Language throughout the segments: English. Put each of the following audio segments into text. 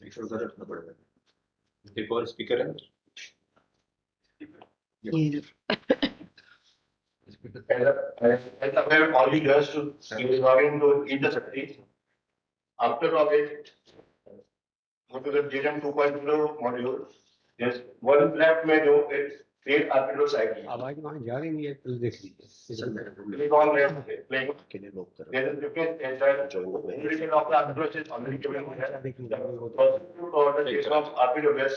ऐसा उधर रखना पड़ेगा। एक और स्पीकर है। All the girls to log into each the cities. After login, go to the Jeevan 2.0 module. There's one left menu. It's create RPWSS ID. आवाज वहाँ जा रही है तो देख लीजिए। Click on left playing. There is different entire everything of the RPWSS is already given here. For the case of RPWSS,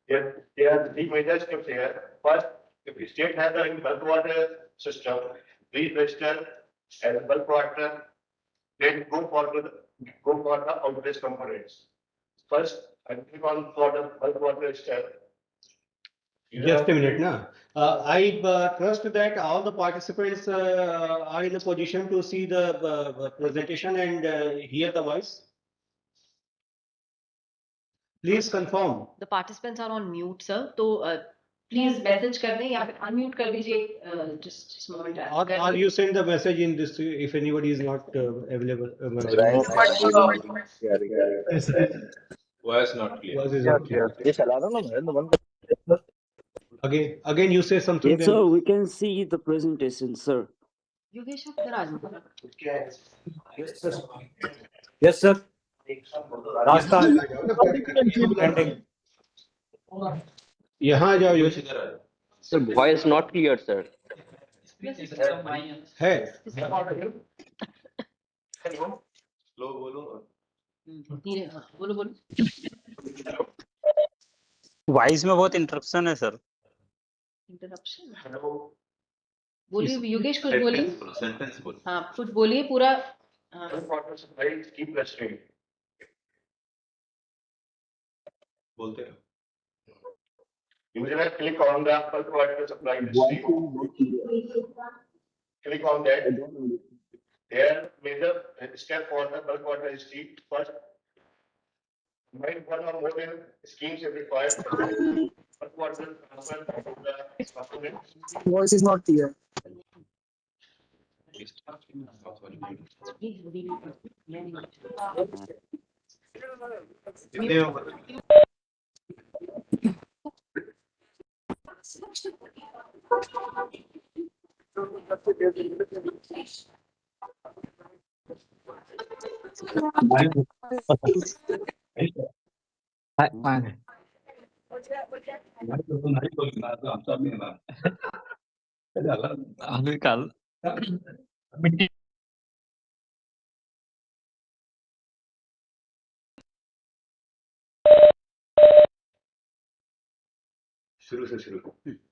there are three major steps here. First, if the state has a bulk water system, please register as a bulk water. Then go for the outlet components. First, I click on for the bulk water step. Just a minute, na. I trust that all the participants are in a position to see the presentation and hear the voice. Please confirm. The participants are on mute, sir. So please message कर दें या फिर unmute कर दीजिए. Just a moment. Or you send the message in this if anybody is not available. Voice not clear. Voice is not clear. Yes, sir. Again, you say something. Yes, sir. We can see the presentation, sir. Yogesh आप इधर आ जाओ. Yes, sir. रास्ता यहाँ जाओ Yogesh. Sir, voice not clear, sir. है. Slow बोलो. धीरे बोलो बोलो. वॉइस में बहुत इंटरप्शन है सर. इंटरप्शन. बोलिए योगेश कुछ बोलिए. सेंटेंस बोलो. हाँ कुछ बोलिए पूरा. Keep listening. बोलते रहो. User click on the bulk water supply industry. Click on that. There major step for the bulk water industry. First, combine one or more than schemes if required. Bulk water transfer to the components. Voice is not clear.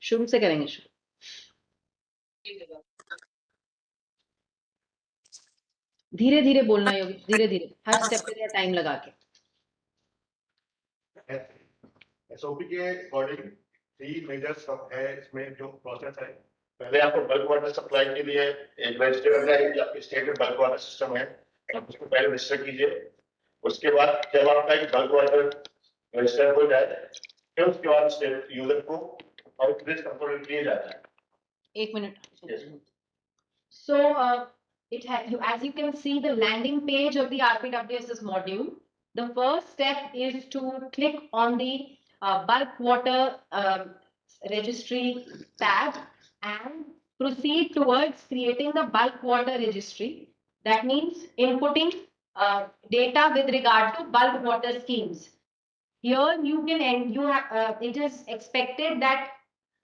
शुरू से करेंगे. धीरे धीरे बोलना योगेश. धीरे धीरे हर step पे time लगा के. SOP के अकॉर्डिंग 3 मेजर सब है इसमें जो प्रोसेस है. पहले आपको बल्क वाटर सप्लाई के लिए एक रजिस्टर करना है. आपके स्टेट में बल्क वाटर सिस्टम है, आप उसको पहले रजिस्टर कीजिए. उसके बाद जब आपका एक बल्क वाटर रजिस्टर हो जाए फिर उसके बाद स्टेट यूजर को आउटलेट कंपोनेंट दिए जाता है. एक minute. So it has you as you can see the landing page of the RPWSS module. The first step is to click on the bulk water registry tab and proceed towards creating the bulk water registry. That means inputting data with regard to bulk water schemes. Here you can it is expected that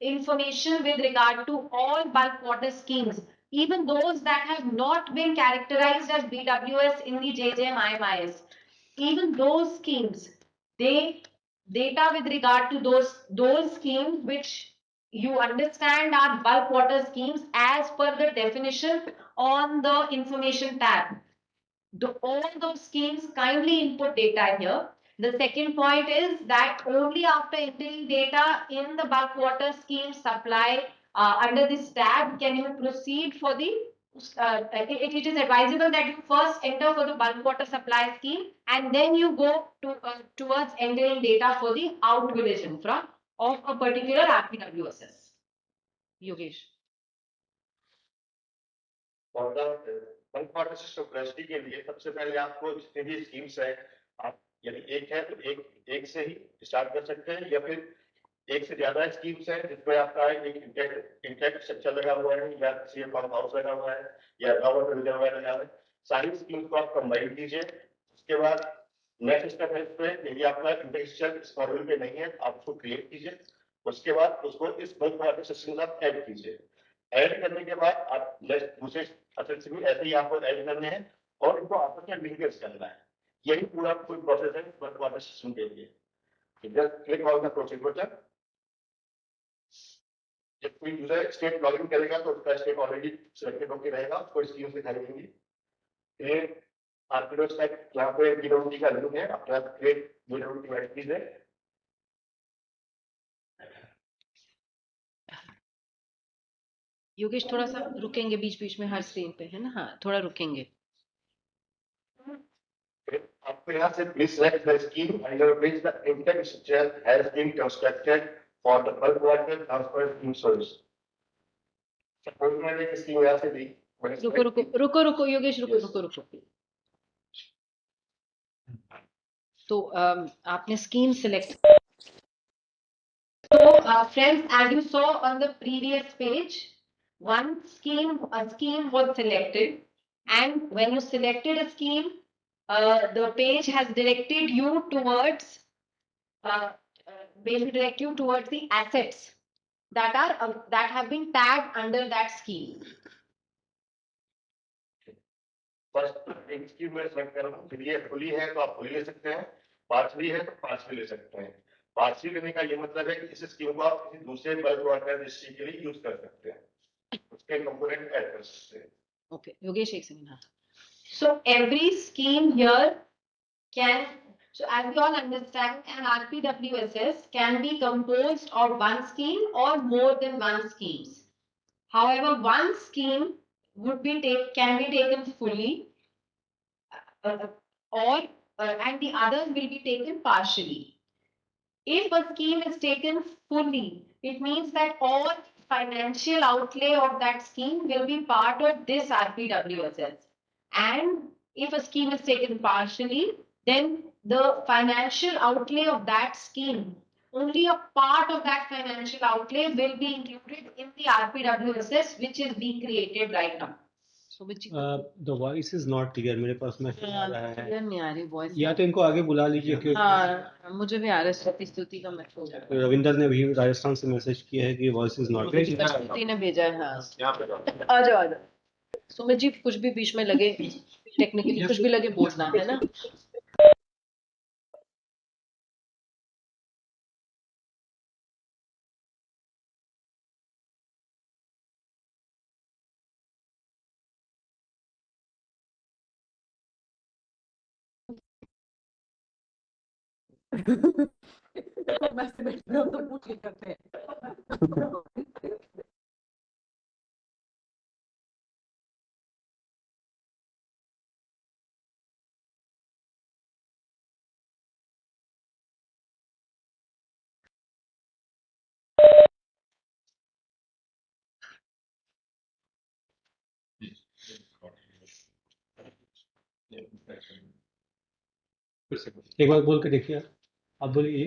information with regard to all bulk water schemes, even those that have not been characterized as BWS in the JJM IMIS, even those schemes, they data with regard to those schemes which you understand are bulk water schemes as per the definition on the information tab. All those schemes kindly input data here. The second point is that only after entering data in the bulk water scheme supply under this tab can you proceed for the it is advisable that you first enter for the bulk water supply scheme and then you go to towards entering data for the out village infra of a particular RPWSS. Yogesh. For the bulk water system registry के लिए सबसे पहले आपको जितनी भी schemes है आप यदि एक है तो एक से ही स्टार्ट कर सकते हैं, या फिर एक से ज्यादा स्कीम्स है जिसमें आपका एक इंटेक्ट स्ट्रक्चर लगा हुआ है, या किसी पंप हाउस लगा हुआ है, या गवर्नमेंट रिजर्वायर लगा हुआ है, सारी स्कीम्स को आप कंबाइन कीजिए। उसके बाद नेक्स्ट स्टेप है इसमें, यदि आपका इंटेक्ट इस मॉड्यूल पे नहीं है आप उसको क्रिएट कीजिए। उसके बाद उसको इस बल्क वाटर सिस्टम में आप ऐड कीजिए। ऐड करने के बाद आप दूसरे असेट्स भी ऐसे ही आपको ऐड करने हैं और इनको आपस में लिंकेज करना है। यही पूरा कोई प्रोसेस है बल्क वाटर सिस्टम के लिए। Just click on the proceed button. जब कोई यूजर स्टेट लॉगिन करेगा तो उसका स्टेट ऑलरेडी सिलेक्टेड होकर रहेगा, उसको स्कीम दिखाई देंगी। क्रिएट आरपीडब्ल्यूएस टाइप यहाँ पे बीडब्ल्यूटी का लिंक है, अपना क्रिएट बीडब्ल्यूटी ऐड कीजिए। योगेश थोड़ा सा रुकेंगे बीच बीच में हर स्क्रीन पे, है ना? हाँ, थोड़ा रुकेंगे। आपको यहाँ से please select the scheme and your place the intent structure has been constructed for the bulk water transfer scheme service. Suppose मैंने एक स्कीम यहाँ से दी, रुको योगेश, रुको। तो आपने scheme select. So, friends, as you saw on the previous page, a scheme was selected, and when you selected a scheme, the page has directed you towards the assets that have been tagged under that scheme. First एक scheme में select कर रहा हूँ, फिर ये खुली है तो आप खुली ले सकते हैं, पार्शली है तो पार्शली ले सकते हैं। पार्शली लेने का ये मतलब है कि इस स्कीम को आप किसी दूसरे बल्क वाटर रजिस्ट्री के लिए यूज कर सकते हैं, उसके कंपोनेंट ऐड कर सकते हैं। Okay, Yogesh, एक second. So every scheme here so as we all understand, an RPWSS can be composed of one scheme or more than one schemes. However, one scheme can be taken fully, and the others will be taken partially. If a scheme is taken fully, it means that all financial outlay of that scheme will be part of this RPWSS. And if a scheme is taken partially, then the financial outlay of that scheme, only a part of that financial outlay will be included in the RPWSS, which is being created right now. So which The voice is not clear. मेरे पास message आ रहा है, clear नहीं आ रही voice. या तो इनको आगे बुला लीजिए क्योंकि हाँ, मुझे भी आ रहा है स्तुति का मैसेज। रविंदर ने भी राजस्थान से मैसेज किया है कि वॉइस इज नॉट स्तुति ने भेजा है। हाँ, यहाँ पे आ जाओ। सुमित जी, कुछ भी बीच में लगे, टेक्निकली कुछ भी लगे बोलना, है ना? एक बार बोल के देखिए, आप बोलिए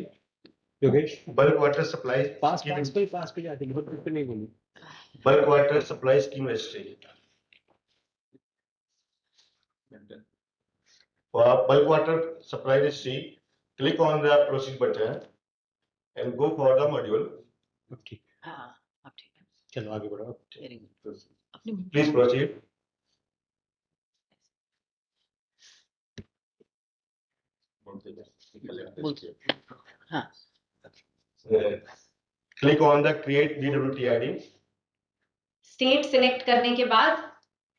योगेश। बल्क वाटर सप्लाई पास पे जाते हैं, बहुत पे नहीं बोली। Bulk water supply scheme registry. For bulk water supply registry, click on the proceed button and go for the module. ठीक, हाँ, अब ठीक है। चलो आगे बढ़ो। Very good. अपनी Please proceed. हाँ, Click on the create BWT ID. State select करने के बाद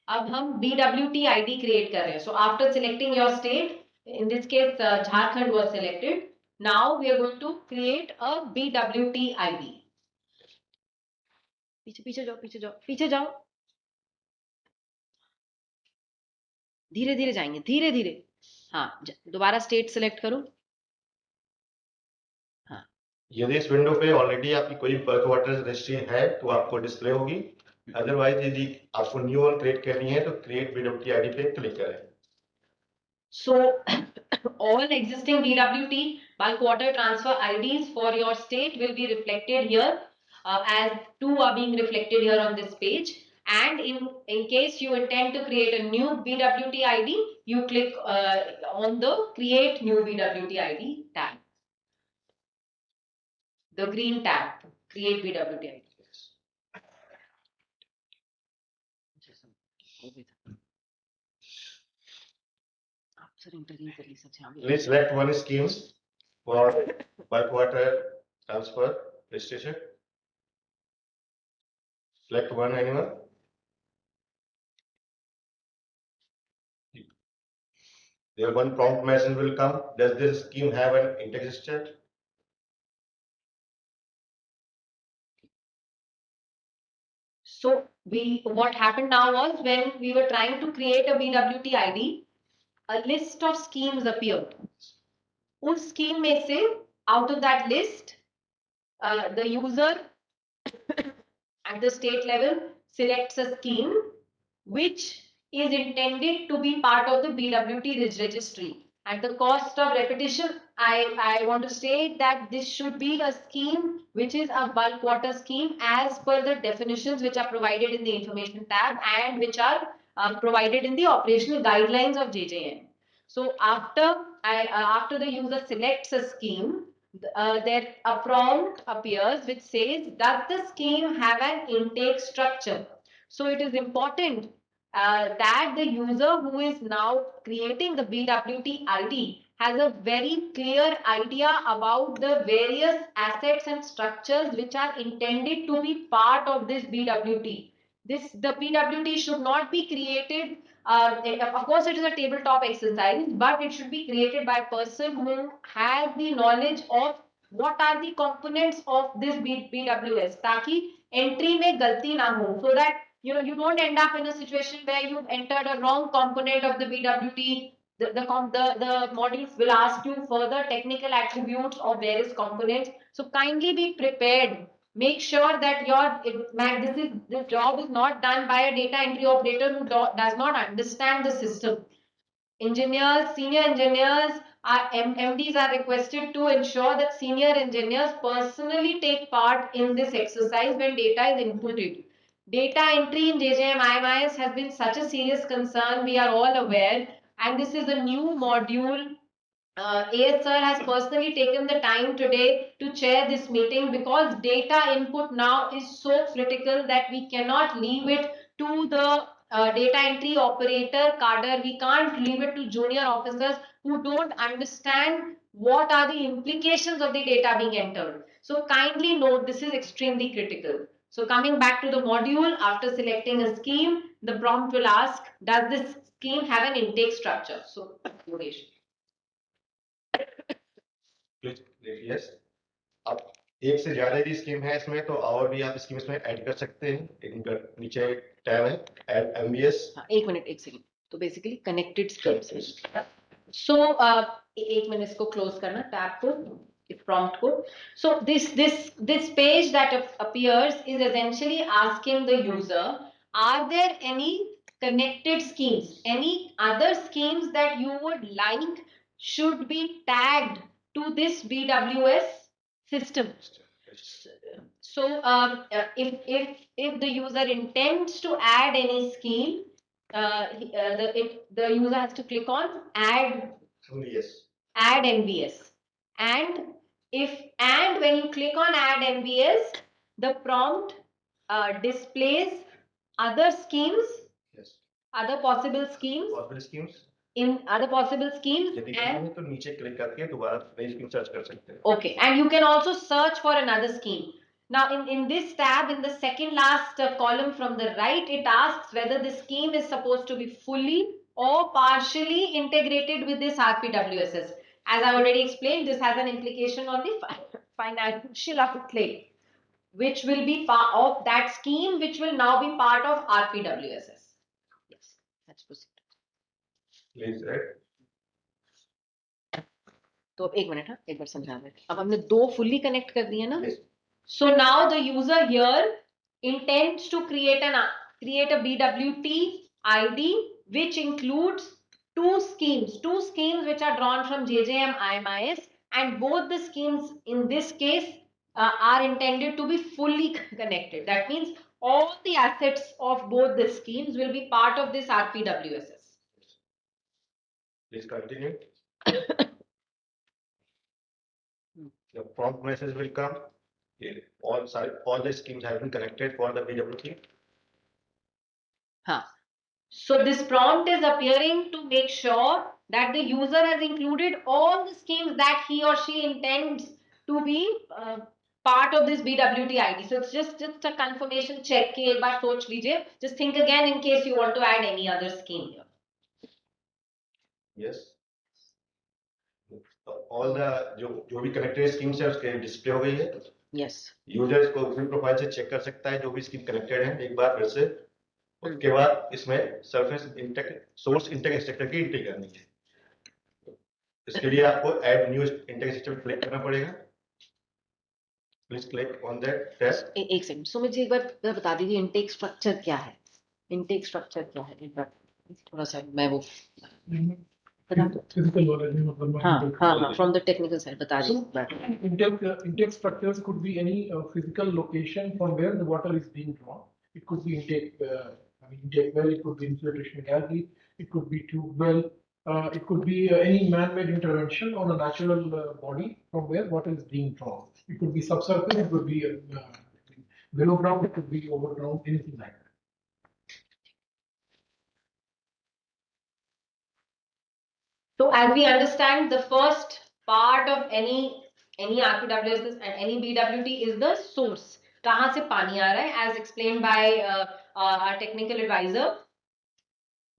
अब हम BWT ID क्रिएट कर रहे हैं। So after selecting your state, in this case Jharkhand was selected. Now we are going to create a BWT ID. पीछे जाओ। धीरे जाएंगे। हाँ, दोबारा स्टेट सिलेक्ट करो। हाँ, यदि इस विंडो पे ऑलरेडी आपकी कोई बल्क वाटर रजिस्ट्री है तो आपको डिस्प्ले होगी, अदरवाइज यदि आपको न्यू वन क्रिएट करनी है तो क्रिएट BWT ID पे क्लिक करें। So all existing BWT bulk water transfer IDs for your state will be reflected here, as two are being reflected here on this page. And in case you intend to create a new BWT ID, you click on the create new BWT ID tab, the green tab, create BWT ID. Please select one scheme for bulk water transfer registration. Select one, anyone. There one prompt message will come. Does this scheme have an integrated? So what happened now was, when we were trying to create a BWT ID, a list of schemes appeared. उस scheme में से, out of that list, the user at the state level selects a scheme which is intended to be part of the BWT registry. At the cost of repetition, I want to say that this should be a scheme which is a bulk water scheme as per the definitions which are provided in the information tab and which are provided in the operational guidelines of JJM. So after the user selects a scheme, there a prompt appears which says, does the scheme have an intake structure? So it is important that the user who is now creating the BWT ID has a very clear idea about the various assets and structures which are intended to be part of this BWT. The BWT should not be created, of course it is a tabletop exercise, but it should be created by a person who has the knowledge of what are the components of this BWS, ताकि entry में गलती ना हो, so that you don't end up in a situation where you've entered a wrong component of the BWT. The modules will ask you further technical attributes of various components. So kindly be prepared. Make sure that this job is not done by a data entry operator who does not understand the system. Engineers, senior engineers, MDs are requested to ensure that senior engineers personally take part in this exercise when data is inputted. Data entry in JJM IMIS has been such a serious concern, we are all aware, and this is a new module. AS sir has personally taken the time today to chair this meeting because data input now is so critical that we cannot leave it to the data entry operator cadre. We can't leave it to junior officers who don't understand what are the implications of the data being entered. So kindly note, this is extremely critical. So coming back to the module, after selecting a scheme, the prompt will ask, does this scheme have an intake structure? So, Yogesh. Yes. अब एक से ज्यादा यदि scheme है इसमें तो और भी आप स्कीम इसमें ऐड कर सकते हैं. एक नीचे टैब है ऐड एमबीएस. एक मिनट, एक सेकंड. तो बेसिकली कनेक्टेड स्कीम्स. सो एक मिनट इसको क्लोज करना टैब को, इस प्रॉम्प्ट को. So this page that appears is essentially asking the user, are there any connected schemes, any other schemes that you would like should be tagged to this BWS system? So if the user intends to add any scheme, the user has to click on add NBS, and when you click on add NBS, the prompt displays other schemes, other possible schemes. In other possible schemes, and तो नीचे click करके दोबारा नई scheme search कर सकते हैं. Okay, and you can also search for another scheme. Now in this tab, in the second last column from the right, it asks whether the scheme is supposed to be fully or partially integrated with this RPWSS. As I already explained, this has an implication on the financial outlay, which will be part of that scheme, which will now be part of RPWSS. Yes, let's proceed. Please read. तो एक minute, हाँ, एक बार समझा रहे. अब हमने दो fully connect कर दिए ना. So now the user here intends to create a BWT ID which includes two schemes which are drawn from JJM IMIS, and both the schemes in this case are intended to be fully connected. That means all the assets of both the schemes will be part of this RPWSS. Please continue. The prompt message will come. All the schemes have been connected for the BWT. So this prompt is appearing to make sure that the user has included all the schemes that he or she intends to be part of this BWT ID. So it's just a confirmation check के एक बार सोच लीजिए. Just think again in case you want to add any other scheme here. Yes. All the जो भी connected schemes है उसके display हो गई है. Yes. यूजर्स को अपनी प्रोफाइल से चेक कर सकता है जो भी स्कीम कनेक्टेड है एक बार फिर से. उसके बाद इसमें सरफेस सोर्स इंटेक एक्सट्रैक्टर की एंट्री करनी है. इसके लिए आपको add new intake extractor click करना पड़ेगा. Please click on that test. एक सेकंड सुमित जी एक बार बता दीजिए इंटेक स्ट्रक्चर क्या है. इंटेक स्ट्रक्चर क्या है एक बार थोड़ा सा मैं वो physical knowledge में मतलब हाँ from the technical side बता दीजिए. intake structures could be any physical location from where the water is being drawn. It could be intake intake well, it could be infiltration gallery, it could be tube well, it could be any man-made intervention on a natural body from where water is being drawn. It could be subsurface, it could be below ground, it could be overground, anything like that. So as we understand, the first part of any RPWSS and any BWT is the source. कहाँ से पानी आ रहा है? As explained by our technical advisor.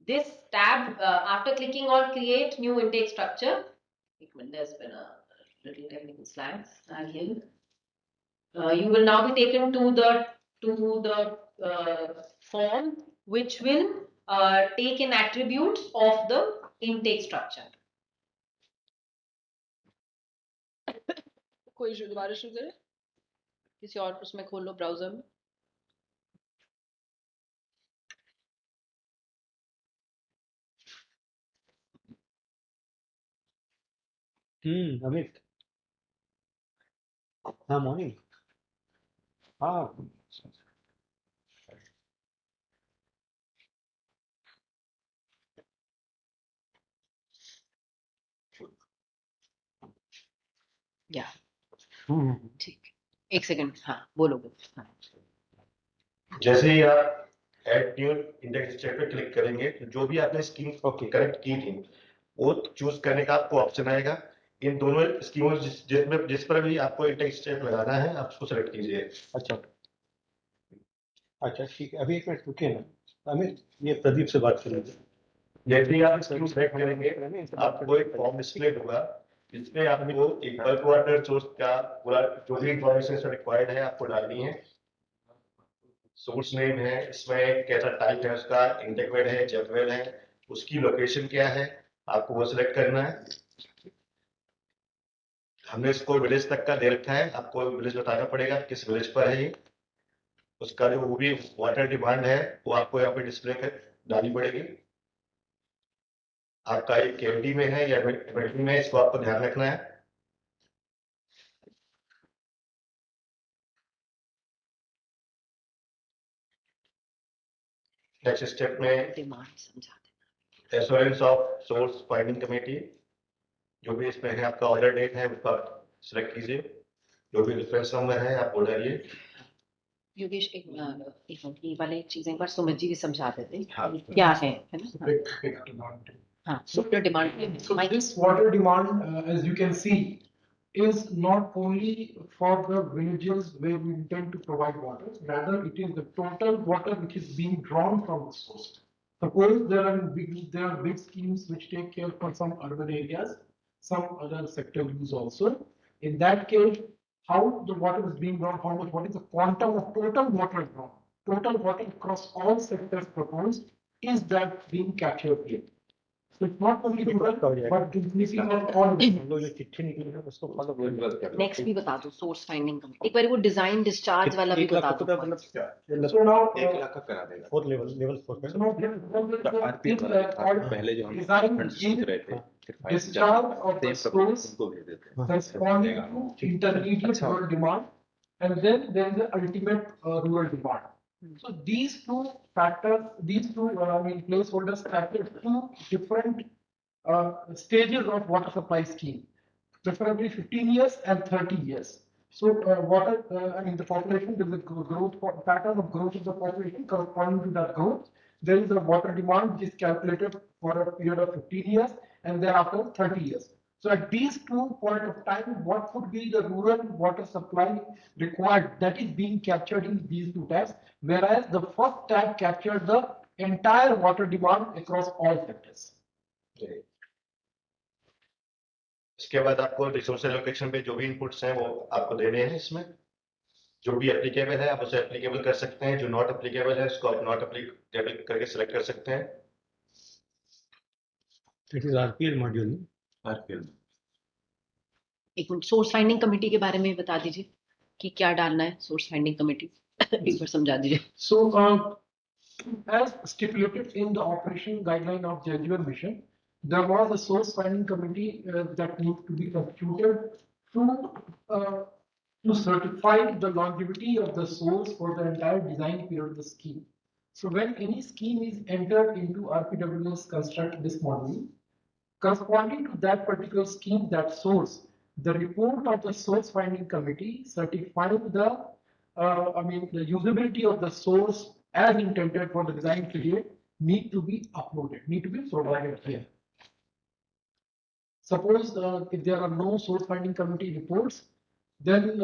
This tab, after clicking on create new intake structure, there's been a little technical slides here. You will now be taken to the form which will take in attributes of the intake structure. कोई दोबारा शुरू करे किसी और उसमें खोल लो browser में. अमित हाँ मॉर्निंग हाँ या ठीक एक सेकंड हाँ बोलो. हाँ. जैसे ही आप ऐड न्यू इंडेक्स चेक पे क्लिक करेंगे तो जो भी आपने स्कीम कनेक्ट की थी वो चूज करने का आपको ऑप्शन आएगा. इन दोनों स्कीमों जिस पर भी आपको इंडेक्स चेक लगाना है आप उसको सेलेक्ट कीजिए. अच्छा ठीक है अभी एक मिनट रुकिए ना अमित ये प्रदीप से बात करेंगे. जैसे ही आप स्कीम सेलेक्ट करेंगे आपको एक फॉर्म डिस्प्ले होगा जिसमें आपको एक बल्क वाटर सोर्स का पूरा जो भी इंफॉर्मेशन रिक्वायर्ड है आपको डालनी है. सोर्स नेम है, इसमें कैसा टाइप है उसका, इंटेक वेल है, जेट वेल है, उसकी लोकेशन क्या है आपको वो सिलेक्ट करना है. हमने इसको विलेज तक का दे रखा है. आपको विलेज बताना पड़ेगा किस विलेज पर है ये. उसका जो वो भी वाटर डिमांड है वो आपको यहाँ पे डिस्प्ले कर डालनी पड़ेगी. आपका ये केवटी में है या एमिटी में इसको आपको ध्यान रखना है. नेक्स्ट स्टेप में डिमांड समझा assurance of source finding committee जो भी इसमें है आपका ऑर्डर डेट है उसका सिलेक्ट कीजिए. जो भी रेफरेंस नंबर है आप वो डालिए. योगेश एक ये वाले चीजें पर सुमित जी भी समझा देते हाँ. क्या है ना. Big demand. हाँ super demand. So this water demand, as you can see, is not only for the villages where we intend to provide water, rather it is the total water which is being drawn from the source. Suppose there are big schemes which take care for some urban areas, some other sector use also. In that case, how the water is being drawn, what is the quantum of total water drawn, total water across all sectors proposed, is that being captured here. So it's not only rural, but inclusive of all. Next भी बता दो source finding committee एक बार वो design discharge वाला भी बता दो So now, 1 lakh का करा देगा fourth level fourth so now there is RPL पहले जो हम design फंड्स in सोच रहे थे फिर file discharge of the source उनको भेज देते हैं corresponding to intermediate rural demand, and then there is the ultimate rural demand. So these two factors, these two placeholders capture two different stages of water supply scheme, preferably 15 years and 30 years. So the population, there is a growth pattern of growth of the population corresponding to that growth. There is a water demand which is calculated for a period of 15 years and thereafter 30 years. So at these 2 points of time, what would be the rural water supply required that is being captured in these two tabs, whereas the first tab captured the entire water demand across all sectors. इसके बाद आपको resource allocation पे जो भी inputs हैं वो आपको देने हैं इसमें जो भी एप्लीकेबल है आप उसे एप्लीकेबल कर सकते हैं जो नॉट एप्लीकेबल है उसको आप नॉट एप्लीकेबल करके सिलेक्ट कर सकते हैं it is RPL module RPL एक मिनट सोर्स फाइंडिंग कमेटी के बारे में बता दीजिए कि क्या डालना है सोर्स फाइंडिंग कमेटी एक बार समझा दीजिए So, as stipulated in the operation guideline of Jeevan mission, there was a source finding committee that needs to be constituted to certify the longevity of the source for the entire design period of the scheme. So when any scheme is entered into RPWS construct this module, corresponding to that particular scheme, that source, the report of the source finding committee certifying the the usability of the source as intended for the design period need to be uploaded, need to be provided here. Suppose if there are no source finding committee reports, then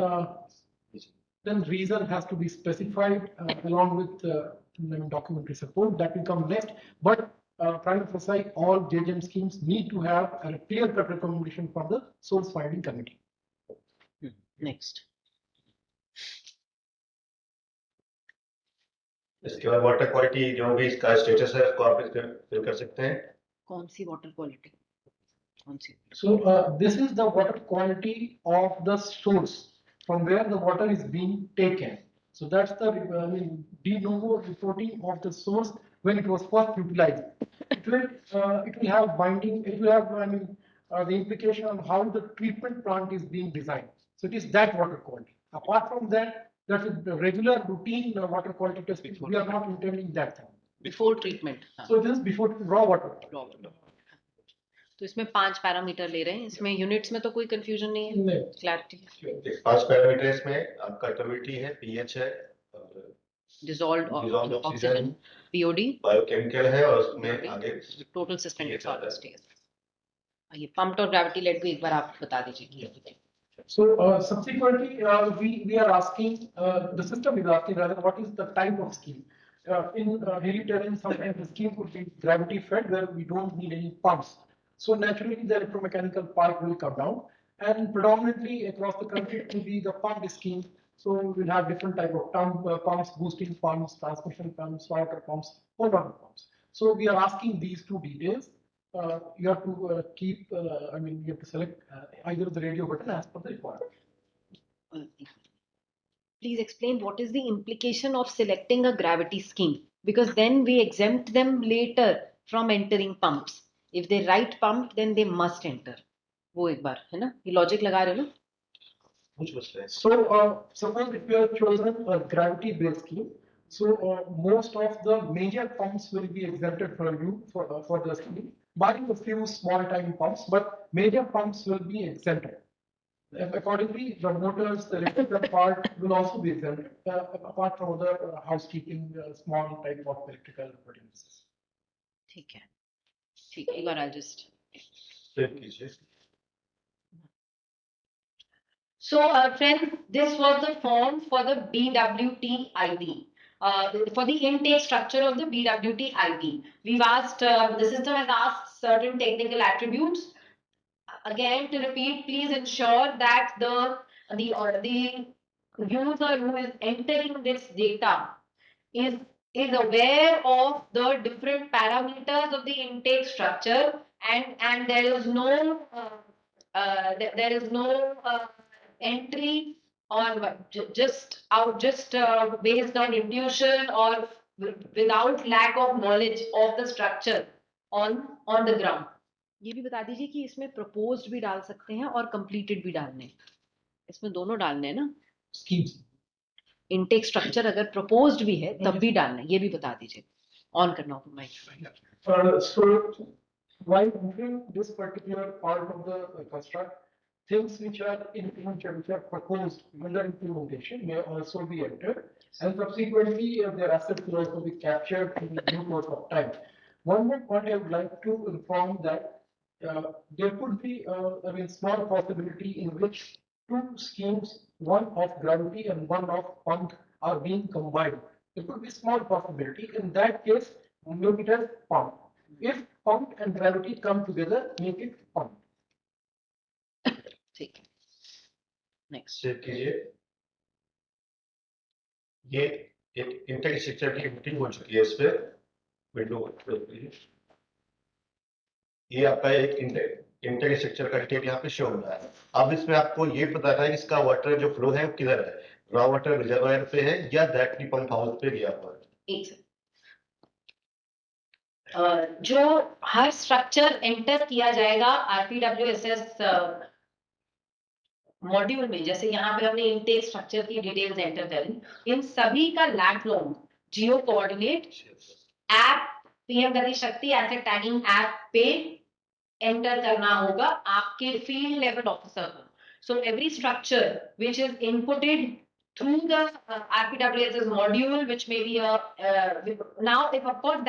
reason has to be specified along with documentary support that will come next. But prima facie, all JJM schemes need to have a clear-cut recommendation from the source finding committee. Next इसके बाद water quality जो भी इसका status है उसको आप fill कर सकते हैं कौन सी वाटर क्वालिटी कौन सी So this is the water quality of the source from where the water is being taken. So that's the de novo reporting of the source when it was first utilized. It will have binding. It will have the implication on how the treatment plant is being designed. So it is that water quality. Apart from that, that's a regular routine water quality testing. We are not intending that thing. Before treatment So this is before raw water. तो इसमें 5 parameter ले रहे हैं इसमें units में तो कोई confusion नहीं है नहीं। क्लैरिटी 5 पैरामीटर्स में आपका ट्यूबिलिटी है पीएच है dissolved Dissolved oxygen oxygen, POD biochemical है और उसमें आगे टोटल सस्पेंडेड ये सारा। सॉलिड स्टेज ये पम्प्ड और ग्रेविटी लेड भी एक बार आप बता दीजिए So subsequently, we are asking, the system is asking rather, what is the type of scheme? In hilly terrain, sometimes the scheme could be gravity fed where we don't need any pumps. So naturally, the electromechanical part will come down, and predominantly across the country it will be the pump scheme. So we'll have different type of pumps, boosting pumps, transmission pumps, water pumps, all water pumps. So we are asking these two details. You have to keep, you have to select either the radio button as per the requirement. Please explain what is the implication of selecting a gravity scheme because then we exempt them later from entering pumps. If they write pump, then they must enter. वो एक बार है ना ये logic लगा रहे हो ना So suppose if you have chosen a gravity based scheme, so most of the major pumps will be exempted for you for the scheme, barring a few small time pumps, but major pumps will be exempted. Accordingly, the motors, the electrical part will also be exempted, apart from other housekeeping small type of electrical appliances. ठीक है एक बार I'll just save कीजिए So, friends, this was the form for the BWT ID. For the intake structure of the BWT ID, we've asked, the system has asked certain technical attributes. Again, to repeat, please ensure that the user who is entering this data is is aware of the different parameters of the intake structure, and there is no there is no entry or just based on intuition or without lack of knowledge of the structure on the ground. ये भी बता दीजिए कि इसमें proposed भी डाल सकते हैं और completed भी डालने हैं, इसमें दोनों डालने हैं ना schemes. इनटेक स्ट्रक्चर अगर प्रपोज्ड भी है तब भी डालना है, ये भी बता दीजिए. ऑन करना होगा mic. So while moving this particular part of the construct, things which are which are proposed under implementation may also be entered, and subsequently their assets will also be captured in due course of time. One more point I would like to inform that there could be I mean small possibility in which two schemes, one of gravity and one of pump, are being combined. There could be small possibility. In that case, make it as pump. If pump and gravity come together, make it pump. ठीक है. Next. Check कीजिए, ये एक intake structure की meeting हो चुकी है. इस पे विंडो ये आपका एक इंटेक स्ट्रक्चर का डिटेल यहाँ पे शो हो रहा है. अब इसमें आपको ये पता है कि इसका वाटर जो फ्लो है वो किधर है, रॉ वाटर रिजर्वायर पे है या डायरेक्टली पंप हाउस पे गया हुआ है. एक सेकंड. जो हर स्ट्रक्चर एंटर किया जाएगा आरपीडब्ल्यूएसएस मॉड्यूल में, जैसे यहाँ पे हमने इनटेक स्ट्रक्चर की डिटेल्स एंटर करी, इन सभी का लैट लॉन्ग जियो कोऑर्डिनेट ऐप पीएम गति शक्ति एसेट टैगिंग ऐप पे एंटर करना होगा आपके फील्ड लेवल ऑफिसर को. So every structure which is inputted through the RPWSS module, which may be now if of course if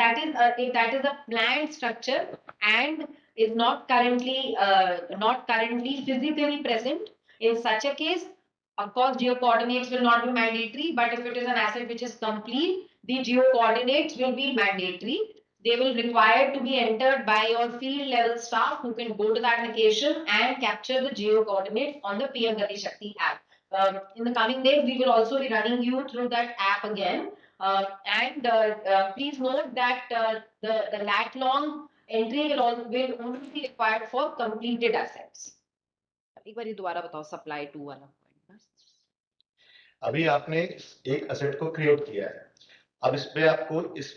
that is a planned structure and is not currently physically present, in such a case, of course, geo coordinates will not be mandatory. But if it is an asset which is complete, the geo coordinates will be mandatory. They will require to be entered by your field level staff who can go to that location and capture the geo coordinates on the PM Gati Shakti app. In the coming days, we will also be running you through that app again. Please note that the lat long entry will only be required for completed assets. एक बार ये दोबारा बताओ supply to वाला point. अभी आपने एक asset को create किया है. अब इसमें आपको इस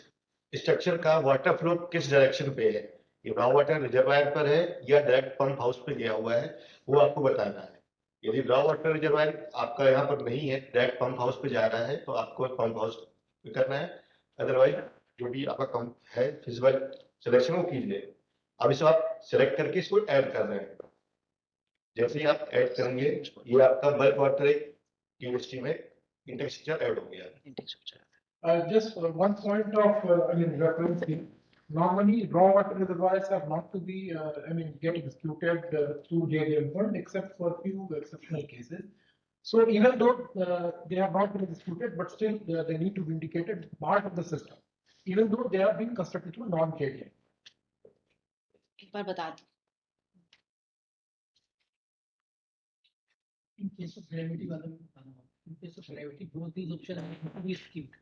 स्ट्रक्चर का वाटर फ्लो किस डायरेक्शन पे है, ये रॉ वाटर रिजर्वायर पर है या डायरेक्ट पंप हाउस पे गया हुआ है, वो आपको बताना है. यदि रॉ वाटर रिजर्वायर आपका यहाँ पर नहीं है, डायरेक्ट पंप हाउस पे जा रहा है, तो आपको पंप हाउस पे करना है. अदरवाइज जो भी आपका पंप है फिजिबल सिलेक्शन वो कीजिए. अब इसको आप सिलेक्ट करके इसको ऐड कर रहे हैं. जैसे ही आप ऐड करेंगे, ये आपका बल्क वाटर एक यूनिवर्सिटी में इंटेक स्ट्रक्चर ऐड हो गया. Intake structure. Just one point of I mean reference here. Normally, raw water reservoirs are not to be I mean get executed through JDM fund except for few exceptional cases. So even though they have not been executed, but still they need to be indicated part of the system, even though they are being constructed through non-JDM. एक बार बता दो. In case of gravity, in case of gravity, both these options are to be skipped.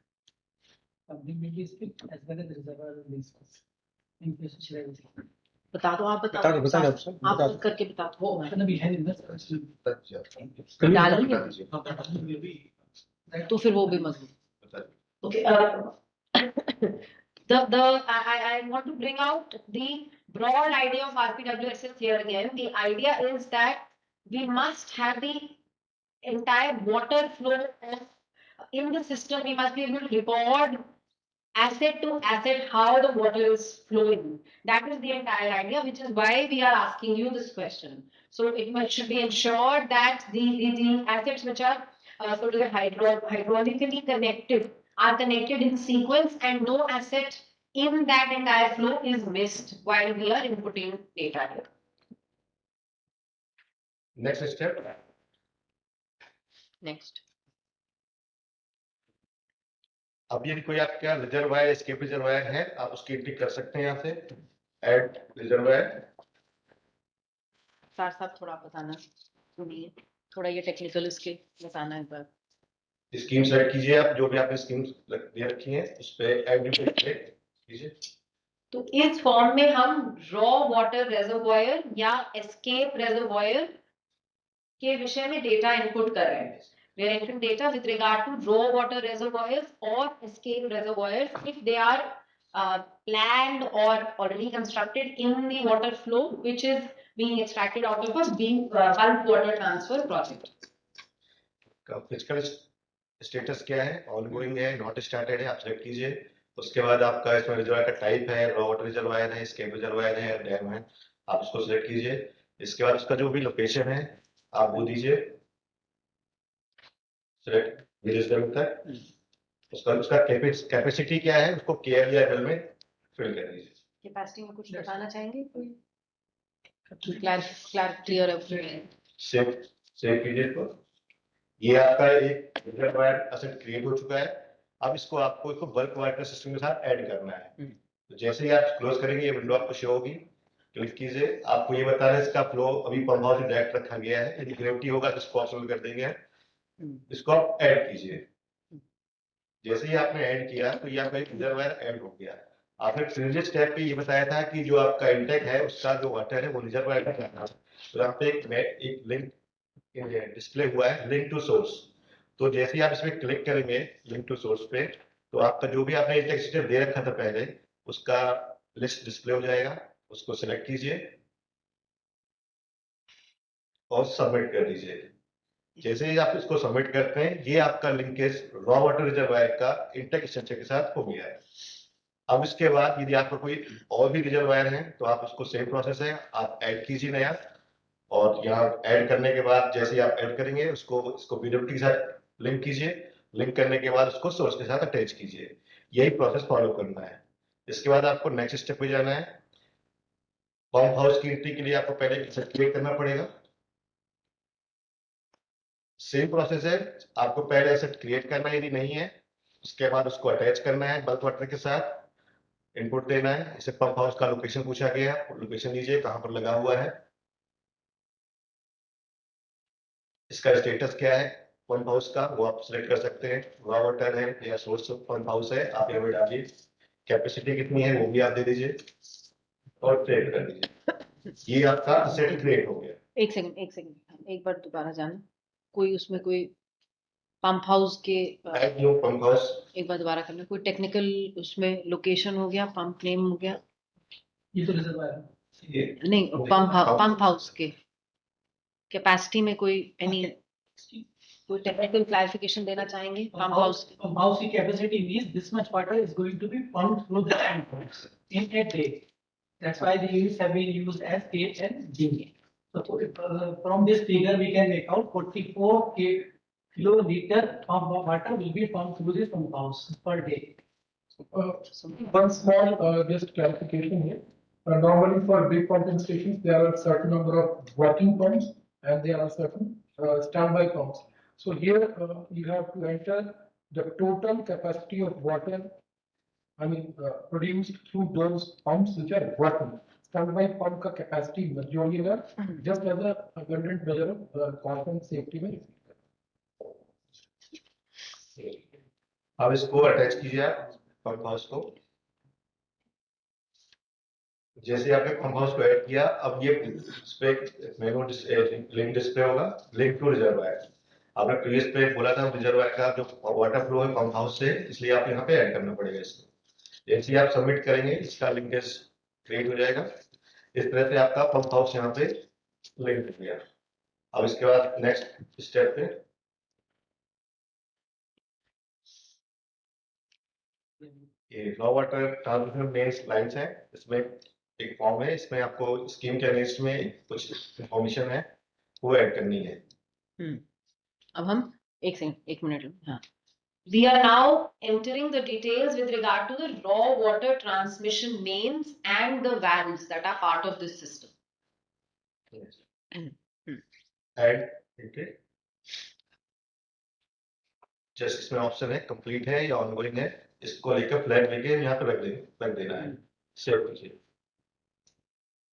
Something may be skipped as well as the reservoir will be skipped. In case of gravity. बता दो. आप बता दो. आप करके बता दो. वो Option भी है इनमें से. डालेंगे तो फिर वो भी मजबूत. Okay. I want to bring out the broad idea of RPWSS here again. The idea is that we must have the entire water flow in the system. We must be able to record asset to asset how the water is flowing. That is the entire idea, which is why we are asking you this question. So it should be ensured that the assets which are sort of hydraulically connected are connected in sequence and no asset in that entire flow is missed while we are inputting data here. Next step. Next. अब यदि कोई आपका reservoir escape reservoir है, आप उसकी entry कर सकते हैं यहाँ से. Add reservoir. साथ साथ थोड़ा बताना, थोड़ा ये टेक्निकल इसके बताना एक बार. स्कीम सेलेक्ट कीजिए, आप जो भी आपने स्कीम दे रखी है उस पे ऐड कीजिए। तो इस फॉर्म में हम रॉ वाटर रेजर्वॉयर या एस्केप रेजर्वॉयर के विषय में डेटा इनपुट कर रहे हैं. We are entering data with regard to raw water reservoirs or escape reservoirs if they are planned or already constructed in the water flow which is being extracted out of a being bulk water transfer project. Physical status क्या है, ongoing है, not started है, आप select कीजिए। उसके बाद आपका इसमें रिजर्वायर का टाइप है, रॉ वाटर रिजर्वायर है, स्केप रिजर्वायर है, डैम है, आप उसको सिलेक्ट कीजिए। इसके बाद उसका जो भी लोकेशन है आप वो दीजिए, सिलेक्ट तक। उसका कैपेसिटी क्या है उसको केएल या एमएल में फिल कर दीजिए। कैपेसिटी में कुछ बताना चाहेंगे कोई? क्लियर है। सेव कीजिए इसको। ये आपका एक रिजर्वायर असेट क्रिएट हो चुका है। अब इसको आपको इसको बल्क वाटर सिस्टम के साथ ऐड करना है। तो जैसे ही आप क्लोज करेंगे ये विंडो आपको शो होगी, क्लिक कीजिए। आपको ये बताना है इसका फ्लो अभी पंप हाउस से डायरेक्ट रखा गया है, यदि ग्रेविटी होगा तो इसको ऑप्शनल कर देंगे। इसको आप ऐड कीजिए। जैसे ही आपने ऐड किया तो ये आपका एक रिजर्वायर ऐड हो गया। आपने प्रीवियस स्टेप पे ये बताया था कि जो आपका इंटेक है उसका जो वाटर है वो रिजर्वायर का जाना है। तो यहाँ पे एक लिंक डिस्प्ले हुआ है, लिंक टू सोर्स। तो जैसे ही आप इसमें क्लिक करेंगे लिंक टू सोर्स पे, तो आपका जो भी आपने इंटेक सिस्टम दे रखा था पहले उसका लिस्ट डिस्प्ले हो जाएगा। उसको सिलेक्ट कीजिए और सबमिट कर दीजिए। जैसे ही आप इसको सबमिट करते हैं ये आपका लिंकेज रॉ वाटर रिजर्वायर का इंटेक स्ट्रक्चर के साथ हो गया है। अब इसके बाद यदि आपका कोई और भी रिजर्वायर है तो आप उसको सेम प्रोसेस है, आप ऐड कीजिए नया। और यहाँ ऐड करने के बाद जैसे ही आप ऐड करेंगे इसको पीडब्ल्यूडी के साथ लिंक कीजिए। लिंक करने के बाद उसको सोर्स के साथ अटैच कीजिए। यही प्रोसेस फॉलो करना है। इसके बाद आपको नेक्स्ट स्टेप पे जाना है। पंप हाउस की एंट्री के लिए आपको पहले क्रिएट करना पड़ेगा। सेम प्रोसेस है, आपको पहले एसेट क्रिएट करना है, यदि नहीं है उसके बाद उसको अटैच करना है बल्क वाटर के साथ, इनपुट देना है। इसे पंप हाउस का लोकेशन पूछा गया, लोकेशन दीजिए कहां पर लगा हुआ है, इसका स्टेटस क्या है पंप हाउस का वो आप सिलेक्ट कर सकते हैं। रॉ वाटर है या सोर्स पंप हाउस है आप यहाँ पे डालिए। कैपेसिटी कितनी है वो भी आप दे दीजिए और सेव कर दीजिए। ये आपका असेट क्रिएट हो गया। एक सेकंड एक बार दोबारा जाना। कोई उसमें कोई पंप हाउस के पंप हाउस एक बार दोबारा करना। कोई टेक्निकल उसमें लोकेशन हो गया, पंप नेम हो गया, ये तो रिजर्वायर नहीं पंप हाउस के कैपेसिटी में कोई एनी कोई टेक्निकल क्लैरिफिकेशन देना चाहेंगे? पंप हाउस की capacity means this much water is going to be pumped through the pump house in a day. That's why the units have been used as K and G. So from this figure we can make out 44 kiloliter of water will be pumped through this pump house per day. One small just clarification here. Normally for big pumping stations, there are certain number of working pumps and there are certain standby pumps. So here you have to enter the total capacity of water, produced through those pumps which are working. Standby pump का capacity majority है, just as a abundant measure of constant safety में. अब इसको attach कीजिए आप pump house को। जैसे आपने पंप हाउस को ऐड किया अब ये इस पे मेनू लिंक डिस्प्ले होगा, लिंक टू रिजर्वायर। आपने प्रीवियस पे बोला था रिजर्वायर का जो वाटर फ्लो है पंप हाउस से, इसलिए आप यहाँ पे ऐड करना पड़ेगा इसको। जैसे ही आप सबमिट करेंगे इसका लिंकेज क्रिएट हो जाएगा। इस तरह से आपका पंप हाउस यहाँ पे लिंक हो गया। अब इसके बाद नेक्स्ट स्टेप पे ये raw water transmission main lines है। इसमें एक फॉर्म है, इसमें आपको स्कीम के अगेंस्ट में कुछ इंफॉर्मेशन है वो ऐड करनी है। अब हम एक मिनट हाँ। We are now entering the details with regard to the raw water transmission mains and the valves that are part of this system. Add just इसमें ऑप्शन है कंप्लीट है या ऑनगोइंग है, इसको लेकर फ्लैग लेके यहाँ पे रख देना है। सेव कीजिए।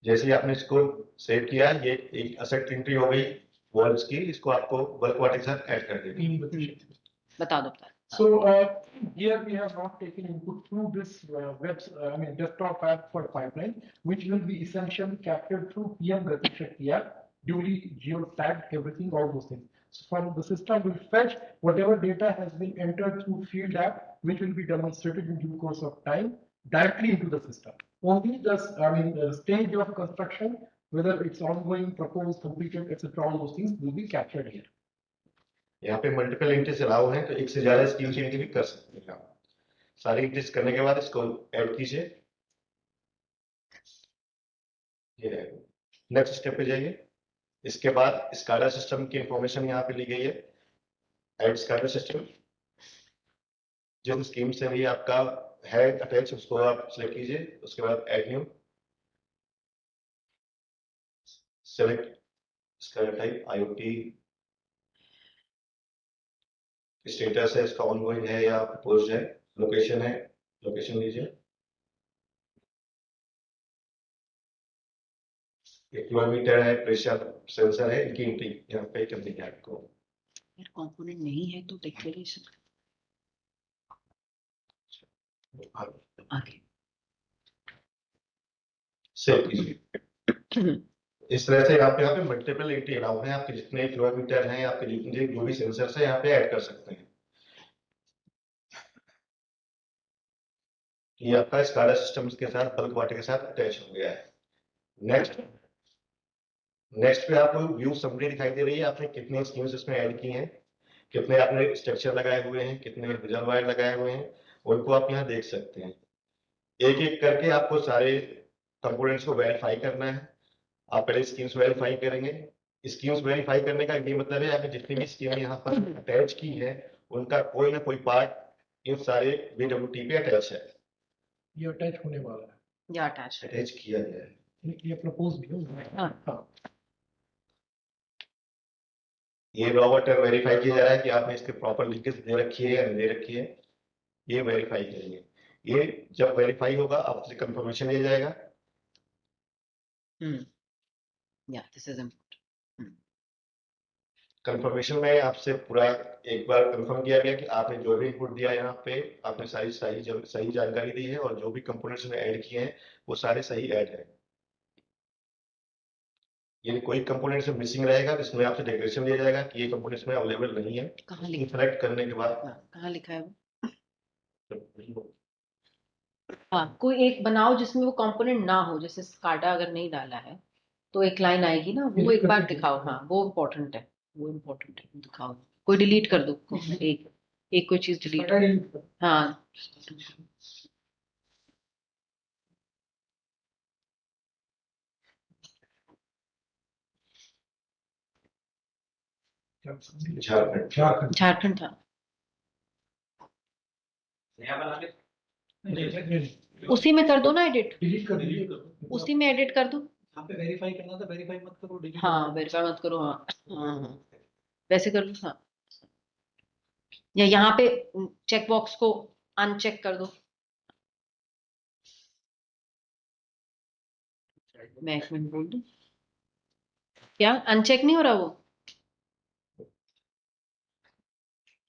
जैसे ही आपने इसको सेव किया ये एक असेट एंट्री हो गई वॉल्स की, इसको आपको बल्क वाटर के साथ ऐड कर देनी है। बता दो। So here we have not taken input through this desktop app for pipeline, which will be essentially captured through PM Gati Shakti app, duly geo-tagged everything, all those things. So from the system will fetch whatever data has been entered through field app, which will be demonstrated in due course of time directly into the system. Only the stage of construction, whether it's ongoing, proposed, completed, etc., all those things will be captured here. यहाँ पे multiple entries allow हैं, तो एक से ज्यादा scheme की entry भी कर सकते हैं आप। सारी एंट्रीज करने के बाद इसको ऐड कीजिए। ये नेक्स्ट स्टेप पे जाइए। इसके बाद स्काडा सिस्टम की इंफॉर्मेशन यहाँ पे ली गई है। ऐड स्काडा सिस्टम, जिस स्कीम से भी आपका है अटैच उसको आप सिलेक्ट कीजिए। उसके बाद add new, select SCADA type IoT, status है इसका ऑनगोइंग है या प्रपोज्ड है, लोकेशन है, लोकेशन लीजिए। किलोमीटर है, प्रेशर सेंसर है, इनकी एंट्री यहाँ पे करनी है आपको। यार कंपोनेंट नहीं है तो डिक्लेरेशन आगे सेव कीजिए। इस तरह से आप यहाँ पे मल्टीपल एंट्री अलाउ है। आपके जितने किलोमीटर हैं, आपके जितने जो भी सेंसर है यहाँ पे ऐड कर सकते हैं। ये आपका स्काडा सिस्टम के साथ बल्क वाटर के साथ अटैच हो गया है। नेक्स्ट पे आपको व्यू समरी दिखाई दे रही है। आपने कितने स्कीम्स इसमें ऐड की हैं, कितने आपने स्ट्रक्चर लगाए हुए हैं, कितने रिजर्वायर लगाए हुए हैं, उनको आप यहाँ देख सकते हैं। एक एक करके आपको सारे कंपोनेंट्स को वेरीफाई करना है। आप पहले स्कीम्स वेरीफाई करेंगे। स्कीम्स वेरीफाई करने का ये मतलब है आपने जितनी भी स्कीम यहाँ पर अटैच की है उनका कोई ना कोई पार्ट इन सारे BWT पे अटैच है। ये अटैच होने वाला है या अटैच अटैच किया गया है। ये प्रपोज भी है। हाँ। ये रॉ वाटर वेरीफाई किया जा रहा है कि आपने इसके प्रॉपर लीकेज दे रखी है या नहीं दे रखी है, ये वेरीफाई करेंगे। ये जब वेरीफाई होगा आपसे कंफर्मेशन लिया जाएगा। या दिस इज इम्पोर्टेंट। कंफर्मेशन में आपसे पूरा एक बार कंफर्म किया गया कि आपने जो भी इनपुट दिया यहाँ पे आपने सही जानकारी दी है और जो भी कंपोनेंट्स में ऐड किए हैं वो सारे सही ऐड है। यदि कोई कंपोनेंट से मिसिंग रहेगा तो इसमें आपसे डिक्लेरेशन लिया जाएगा कि ये कंपोनेंट्स में अवेलेबल नहीं है। कहाँ लिखा सेलेक्ट करने के बाद कहाँ लिखा है वो? हाँ, कोई एक बनाओ जिसमें वो कंपोनेंट ना हो, जैसे स्काडा अगर नहीं डाला है तो एक लाइन आएगी ना, वो एक बार दिखाओ। हाँ वो इम्पोर्टेंट है, वो इम्पोर्टेंट है, दिखाओ। कोई डिलीट कर दो, एक कोई चीज डिलीट। हाँ झारखंड था, उसी में कर दो ना एडिट, उसी में एडिट कर दो। यहाँ पे वेरीफाई करना था, वेरीफाई मत करो, delete हाँ वेरीफाई मत करो। हाँ हाँ वैसे कर लो। हाँ या यहाँ पे चेक बॉक्स को अनचेक कर दो। मैं एक मिनट बोल दूं, क्या अनचेक नहीं हो रहा वो?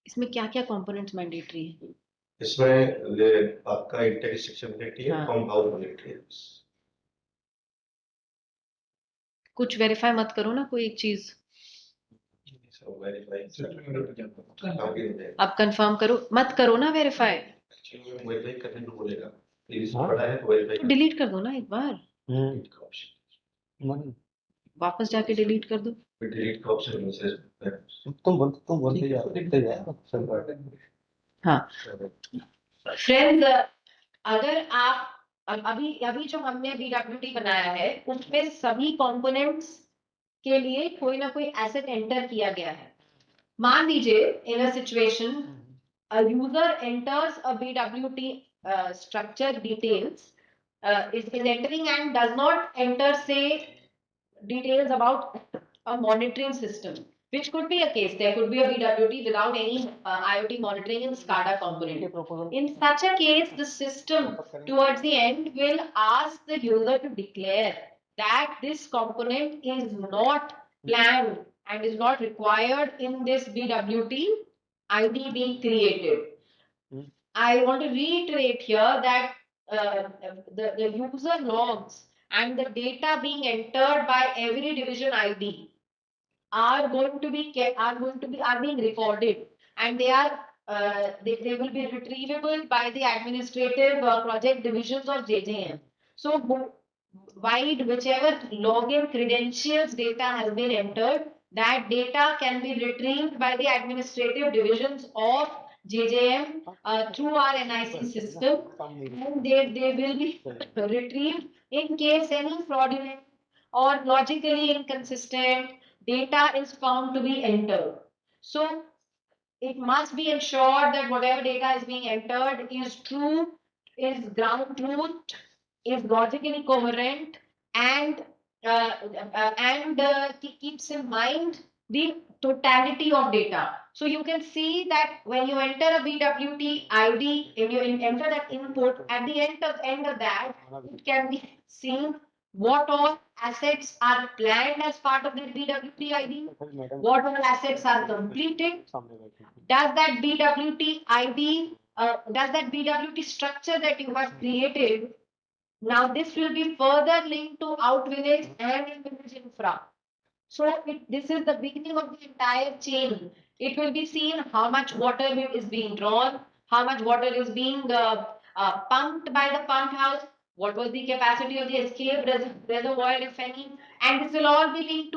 इसमें क्या क्या कंपोनेंट्स मैंडेटरी है? इसमें आपका इंटेक्स सेक्शन मैंडेटरी है, हाँ। कंपाउंड मैंडेटरी है। कुछ वेरीफाई मत करो ना कोई एक चीज। अब कंफर्म करो, मत करो ना वेरीफाई। वेरीफाई करने को बोलेगा, प्लीज पड़ा है तो वेरीफाई डिलीट कर दो ना एक बार, वापस जाके डिलीट कर दो। डिलीट का ऑप्शन मैसेज तुम बोलते जाओ। हाँ फ्रेंड्स, अगर आप अभी अभी जो हमने BWT बनाया है उसमें सभी कंपोनेंट्स के लिए कोई ना कोई एसेट एंटर किया गया है। मान लीजिए in a situation a user enters a BWT structure details, is entering and does not enter say details about a monitoring system, which could be a case. There could be a BWT without any IoT monitoring in SCADA component. In such a case, the system towards the end will ask the user to declare that this component is not planned and is not required in this BWT ID being created. I want to reiterate here that the user logs and the data being entered by every division ID are going to be are being recorded, and they will be retrievable by the administrative project divisions of JJM. So whichever login credentials data has been entered, that data can be retrieved by the administrative divisions of JJM through our NIC system, and they will be retrieved in case any fraudulent or logically inconsistent data is found to be entered. So it must be ensured that whatever data is being entered is true, is ground truth, is logically coherent, and keeps in mind the totality of data. So you can see that when you enter a BWT ID, if you enter that input, at the end of that, it can be seen what all assets are planned as part of the BWT ID, what all assets are completed, does that BWT ID, does that BWT structure that you have created, now this will be further linked to out village and in village infra. So this is the beginning of the entire chain. It will be seen how much water is being drawn, how much water is being pumped by the pump house, what was the capacity of the escape reservoir, if any, and this will all be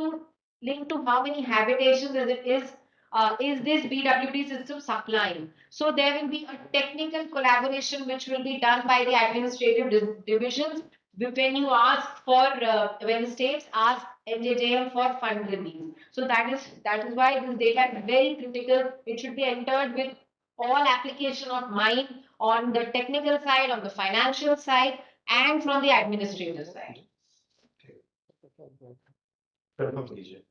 linked to how many habitations is this BWT system supplying. So there will be a technical collaboration which will be done by the administrative divisions when you ask for when the states ask NJJM for fund release. So that is why this data is very critical. It should be entered with all application of mind on the technical side, on the financial side, and from the administrative side. Confirm कीजिए.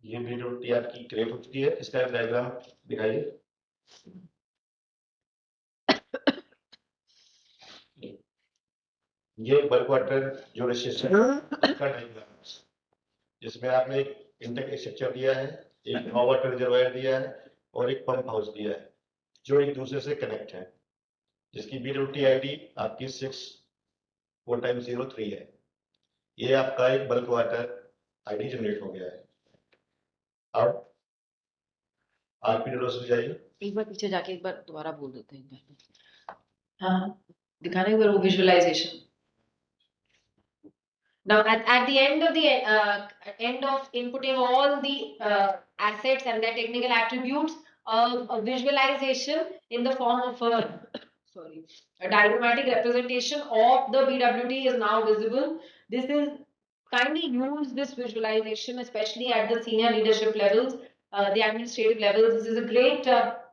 ये video TR की create हो चुकी है. इसका diagram दिखाइए. ये bulk water जो रजिस्ट्रेशन का डायग्राम, जिसमें आपने एक इंटेक स्ट्रक्चर दिया है, एक रॉ वाटर रिजर्वायर दिया है और एक पंप हाउस दिया है, जो एक दूसरे से कनेक्ट है, जिसकी BWT आईडी आपकी 6403 है. ये आपका एक बल्क वाटर आईडी जनरेट हो गया है. अब RPWSS जाइए. एक बार पीछे जाके एक बार दोबारा बोल देते हैं. हाँ, दिखाने को वो visualisation. Now, at the end of inputting all the assets and their technical attributes, a visualization in the form of a diagrammatic representation of the BWT is now visible. This is kindly use this visualization, especially at the senior leadership levels, the administrative levels. This is a great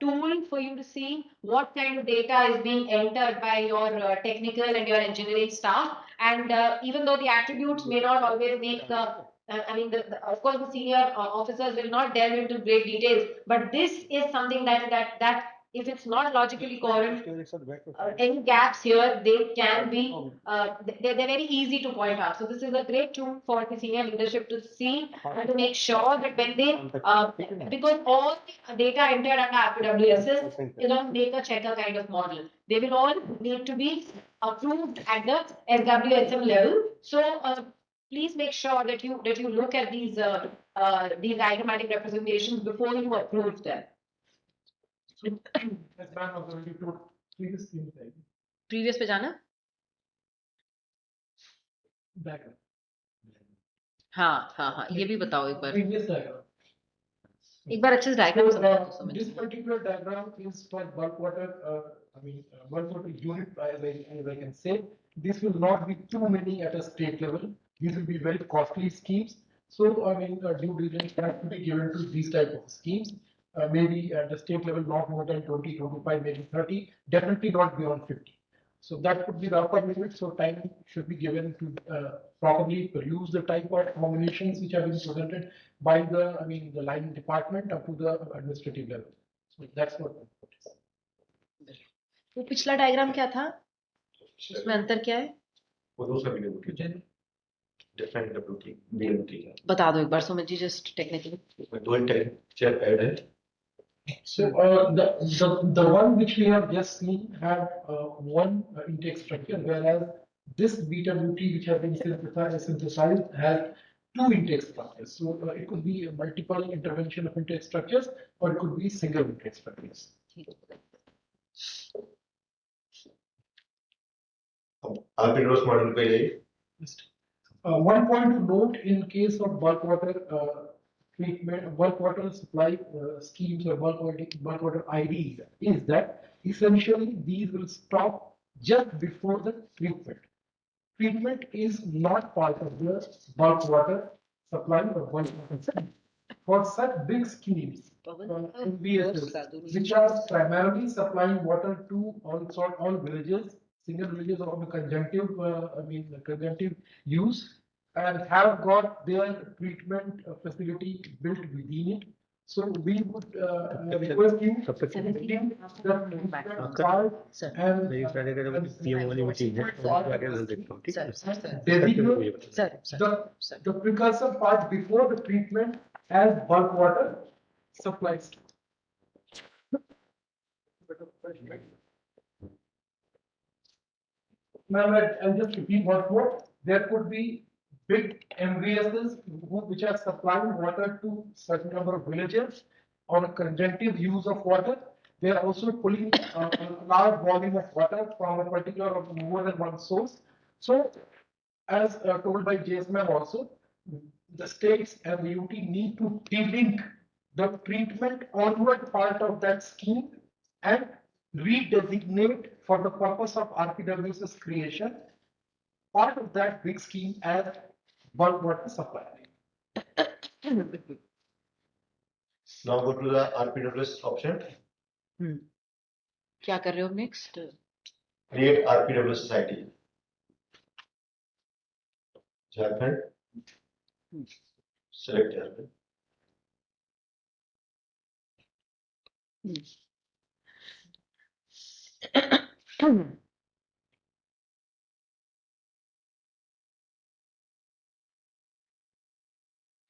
tool for you to see what kind of data is being entered by your technical and your engineering staff. And even though the attributes may not always make of course, the senior officers will not delve into great details, but this is something that if it's not logically coherent, any gaps here, they can be, they're very easy to point out. So this is a great tool for the senior leadership to see and to make sure that when they, because all the data entered under RPWSS is on maker-checker kind of model. They will all need to be approved at the SWSM level. So please make sure that you look at these diagrammatic representations before you approve them. As man was already told, previous screen slide. Previous पे जाना. Diagram. हाँ ये भी बताओ एक बार. Previous diagram. एक बार अच्छे से diagram समझो. This particular diagram is for bulk water, bulk water unit, as I can say. This will not be too many at a state level. These will be very costly schemes. So, due diligence has to be given to these type of schemes. Maybe at the state level, not more than 20, 25, maybe 30, definitely not beyond 50. So that could be the upper limit. So time should be given to properly peruse the type of combinations which have been presented by the line department up to the administrative level. So that's what it is. वो पिछला diagram क्या था? उसमें अंतर क्या है? वो दूसरा BWT डिफरेंट BWT है बता दो एक बार सुमित जी, जस्ट टेक्निकली. उसमें दो टेक्सचर ऐड है. So the one which we have just seen have one intake structure, whereas this BWT which has been synthesized has two intake structures. So it could be a multiple intervention of intake structures, or it could be single intake structures. RPWSS model पे यही. One point to note in case of bulk water treatment, bulk water supply schemes or bulk water IDs is that essentially these will stop just before the treatment. Treatment is not part of the bulk water supply or bulk water system. For such big schemes, MVSs, which are primarily supplying water to all villages, single villages on the conjunctive use, and have got their treatment facility built within it. So we would request you to treatment part and designate the precursor part before the treatment as bulk water supplies. Now, I'll just repeat once more. There could be big MVSs which are supplying water to certain number of villages on a conjunctive use of water. They are also pulling a large volume of water from a particular or more than one source. So, as told by JSMAM also, the states and the UT need to de-link the treatment onward part of that scheme and redesignate for the purpose of RPWSS creation part of that big scheme as bulk water supply. Now go to the RPWSS option. क्या कर रहे हो next? Create RPWSS ID. Jharkhand. Select Jharkhand.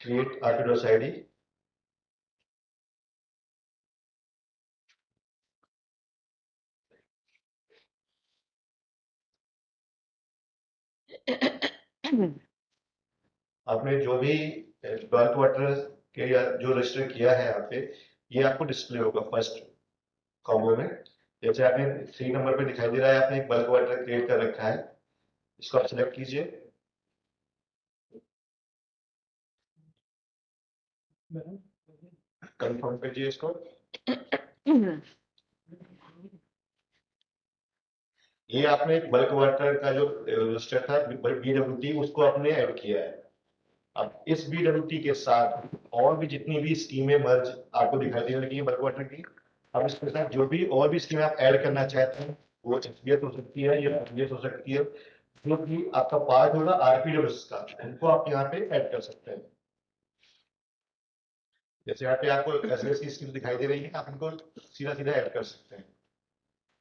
Create RPWSS ID. आपने जो भी bulk water के या जो रजिस्टर किया है यहाँ पे, ये आपको डिस्प्ले होगा फर्स्ट कॉम्बो में. जैसे आपने 3 नंबर पे दिखाई दे रहा है, आपने एक बल्क वाटर क्रिएट कर रखा है. इसको आप सिलेक्ट कीजिए. कंफर्म कीजिए इसको. ये आपने बल्क वाटर का जो रजिस्टर था BWT, उसको आपने ऐड किया है. अब इस BWT के साथ और भी जितनी भी स्कीमें मर्ज आपको दिखाई दे रही है बल्क वाटर की, अब इसके साथ जो भी और भी स्कीमें आप ऐड करना चाहते हैं, वो HPS हो सकती है या FBS हो सकती है, जो भी आपका पार्ट होगा RPWSS का, उनको आप यहाँ पे ऐड कर सकते हैं. जैसे यहाँ पे आपको SBS की स्कीम दिखाई दे रही है, आप इनको सीधा सीधा ऐड कर सकते हैं.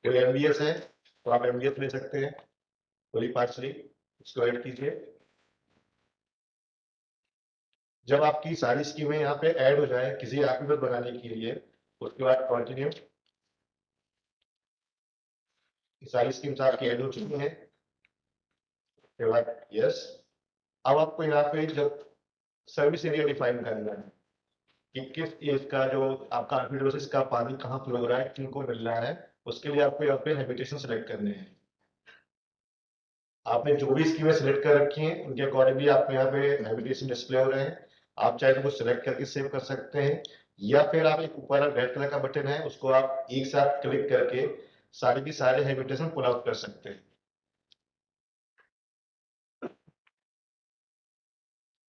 कोई MBS है तो आप MBS ले सकते हैं, कोई पार्सली इसको ऐड कीजिए. जब आपकी सारी स्कीमें यहाँ पे ऐड हो जाए किसी RPWSS बनाने के लिए, उसके बाद कंटिन्यू. सारी स्कीम्स आपकी ऐड हो चुकी हैं, उसके बाद यस. अब आपको यहाँ पे जब सर्विस एरिया डिफाइन करना है कि किस एज का जो आपका RPWSS का पानी कहाँ फ्लो हो रहा है, किनको मिल रहा है, उसके लिए आपको यहाँ पे हैबिटेशन सेलेक्ट करने हैं. आपने जो भी स्कीमें सेलेक्ट कर रखी हैं उनके अकॉर्डिंगली आपको यहाँ पे हैबिटेशन डिस्प्ले हो रहे हैं. आप चाहे तो कुछ सेलेक्ट करके सेव कर सकते हैं, या फिर आप एक ऊपर रेड कलर का बटन है, उसको आप एक साथ क्लिक करके सारे की सारे हैबिटेशन पुल आउट कर सकते हैं.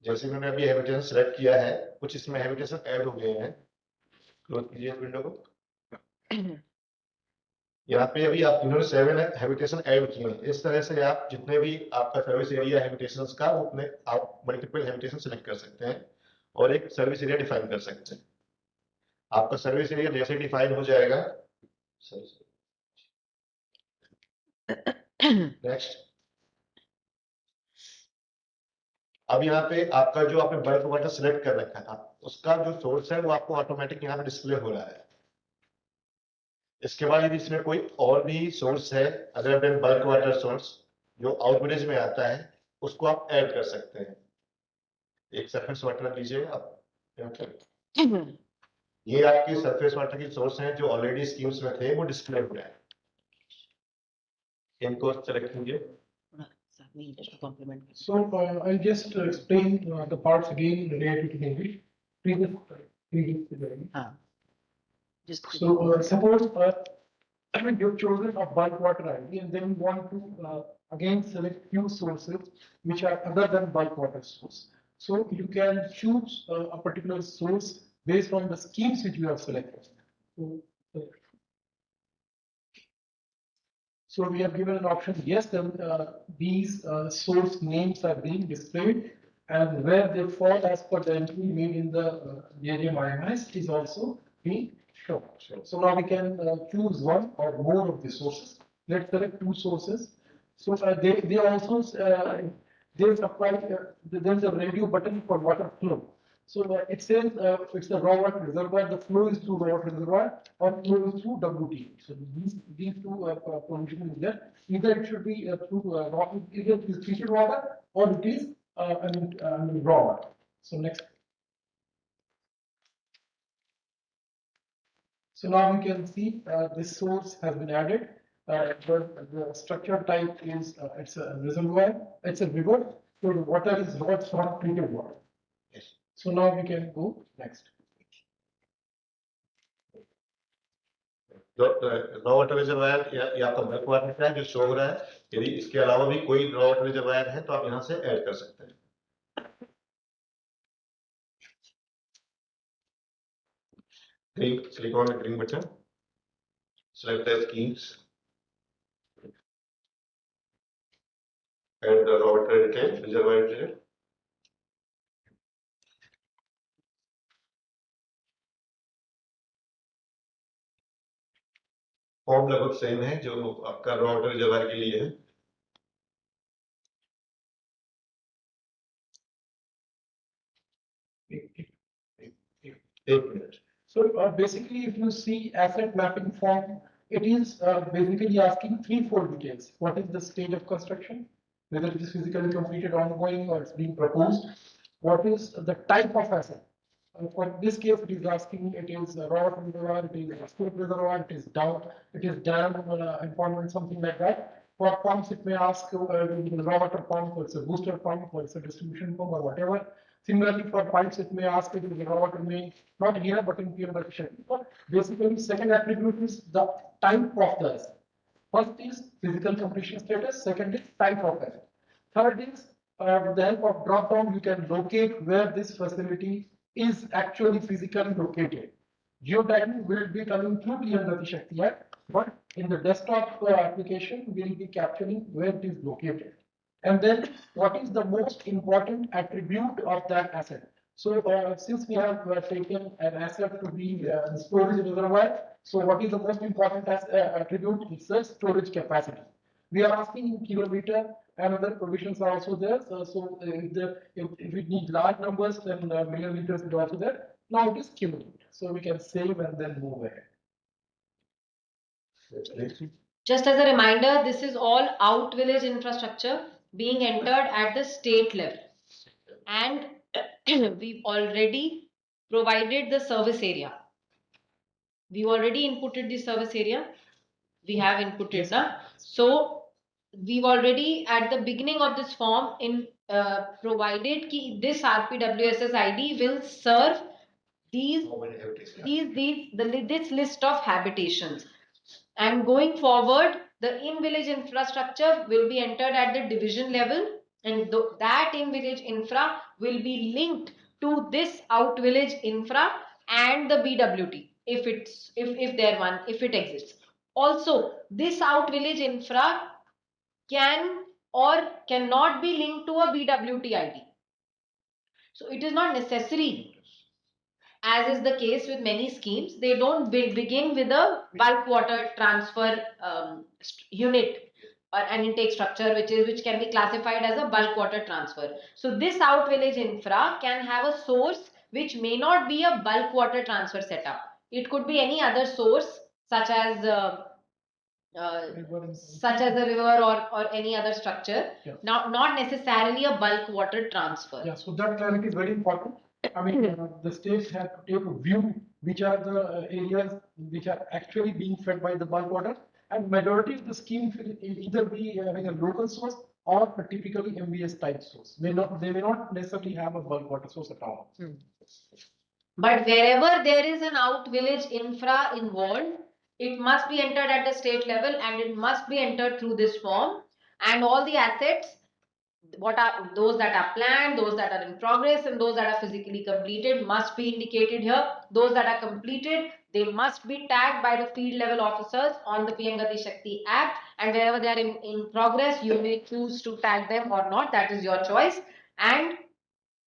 जैसे मैंने अभी हैबिटेशन सेलेक्ट किया है, कुछ इसमें हैबिटेशन ऐड हो गए हैं. क्लोज कीजिए विंडो को. यहाँ पे अभी आप इन्होंने 7 हैबिटेशन ऐड किए हैं. इस तरह से आप जितने भी आपका सर्विस एरिया हैबिटेशंस का, उतने आप मल्टीपल हैबिटेशन सेलेक्ट कर सकते हैं और एक सर्विस एरिया डिफाइन कर सकते हैं. आपका सर्विस एरिया जैसे डिफाइन हो जाएगा, नेक्स्ट अब यहाँ पे आपका जो आपने बल्क वाटर सिलेक्ट कर रखा था उसका जो सोर्स है वो आपको ऑटोमेटिक यहाँ पे डिस्प्ले हो रहा है। इसके बाद यदि इसमें कोई और भी सोर्स है other than bulk water source जो आउटविलेज में आता है उसको आप ऐड कर सकते हैं। एक सरफेस वाटर लीजिए आप यहाँ पर। ये आपके सरफेस वाटर की सोर्स हैं जो ऑलरेडी स्कीम्स में थे वो डिस्प्ले हो रहे हैं। इनको सेलेक्ट कीजिए। So I'll just explain the parts again related to English. Previous. So suppose you've chosen a bulk water ID and then you want to again select few sources which are other than bulk water source. So you can choose a particular source based on the schemes which you have selected. So we have given an option, yes, then these source names are being displayed and where they fall as per the entry made in the JJ IMS is also being shown. So now we can choose one or more of the sources. Let's select two sources. So they also, there's a radio button for water flow. So it says it's the raw water reservoir, the flow is through raw water reservoir or flow is through WT. So these two provisions is there. Either it should be through raw, either it is treated water or it is raw water. So next. So now we can see this source has been added. The structure type is it's a reservoir, it's a river. So the water is raw, it's not treated water. Yes. So now we can go next. Raw water reservoir ये आपका bulk water है जो show हो रहा है। यदि इसके अलावा भी कोई रॉ वाटर रिजर्वायर है तो आप यहाँ से ऐड कर सकते हैं। Click on the green button, select the schemes, add the raw water detail, reservoir detail. Form लगभग सेम है जो आपका रॉ वाटर रिजर्वायर के लिए है। एक minute. So basically, if you see asset mapping form, it is basically asking threefold details. What is the stage of construction? Whether it is physically completed, ongoing, or it's being proposed. What is the type of asset? For this case, it is asking it is a raw water reservoir, it is a scope reservoir, it is down, it is dam impoundment, something like that. For pumps, it may ask raw water pump, or it's a booster pump, or it's a distribution pump, or whatever. Similarly, for pipes, it may ask it is raw water main, not here, but in PM efficiency. Basically, second attribute is the type of the asset. First is physical completion status, second is type of asset. Third is with the help of drop down, you can locate where this facility is actually physically located. Geotagging will be coming through the Gati Shakti app, but in the desktop application, we'll be capturing where it is located. And then what is the most important attribute of that asset? So since we have taken an asset to be storage reservoir, so what is the most important attribute? It's the storage capacity. We are asking in kilometer and other provisions are also there. So if we need large numbers, then milliliters is also there. Now it is kilometer. So we can save and then move ahead. Just as a reminder, this is all out village infrastructure being entered at the state level. And we've already provided the service area. We already inputted the service area. We have inputted that. So we've already at the beginning of this form in provided ki this RPWSS ID will serve this list of habitations. And going forward, the in-village infrastructure will be entered at the division level, and that in-village infra will be linked to this out-village infra and the BWT if it exists. Also, this out-village infra can or cannot be linked to a BWT ID. So it is not necessary. As is the case with many schemes, they don't begin with a bulk water transfer unit. an intake structure which can be classified as a bulk water transfer. So this out village infra can have a source which may not be a bulk water transfer setup. It could be any other source such as a river or any other structure. Yeah. Now, not necessarily a bulk water transfer. Yeah, so that clarity is very important. I mean, the states have to take a view which are the areas which are actually being fed by the bulk water, and majority of the schemes will either be having a local source or a typically MVS type source. They may not necessarily have a bulk water source at all. But wherever there is an out village infra involved, it must be entered at the state level and it must be entered through this form, and all the assets, what are those that are planned, those that are in progress, and those that are physically completed must be indicated here. Those that are completed, they must be tagged by the field level officers on the PM Gati Shakti app, and wherever they are in progress, you may choose to tag them or not, that is your choice. And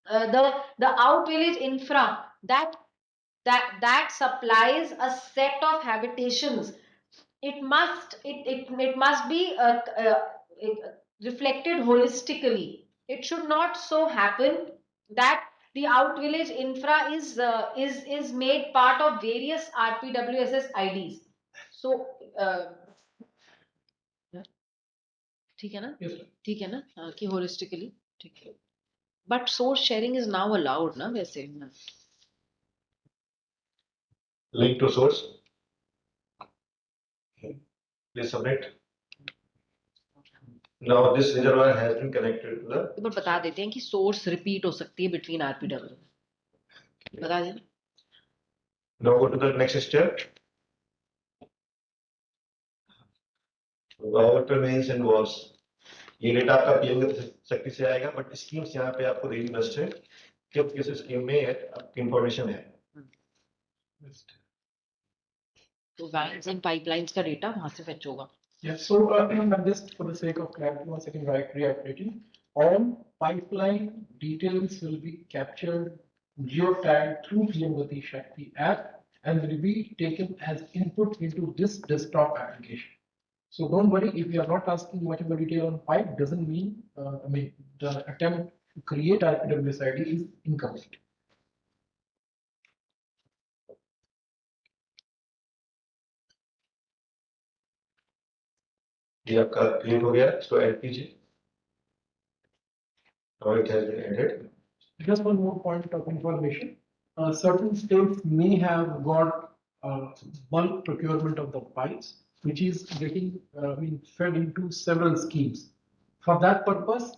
the out village infra that supplies a set of habitations, it must be reflected holistically. It should not so happen that the out village infra is made part of various RPWSS IDs. So ठीक है ना? Yes, sir. ठीक है ना? कि holistically ठीक है. But source sharing is now allowed ना वैसे. Link to source. Please submit. Now this reservoir has been connected to the. तो बता देते हैं कि source repeat हो सकती है between RPW. बता दें. Now go to the next step. Water mains and walls. ये डेटा आपका पीएम शक्ति से आएगा, बट स्कीम्स यहाँ पे आपको रेडी लिस्ट है कि किस स्कीम में आपकी इंफॉर्मेशन है. तो vans and pipelines का डेटा वहां से fetch होगा. Yeah, so just for the sake of clarity, once again, reiterating, all pipeline details will be captured, geotagged through PM Gati Shakti app and will be taken as input into this desktop application. So don't worry, if you are not asking much of the detail on pipe, doesn't mean, the attempt to create RPWS ID is incomplete. ये आपका create हो गया, इसको add कीजिए. Now it has been added. Just one more point of information. Certain states may have got bulk procurement of the pipes, which is getting fed into several schemes. For that purpose,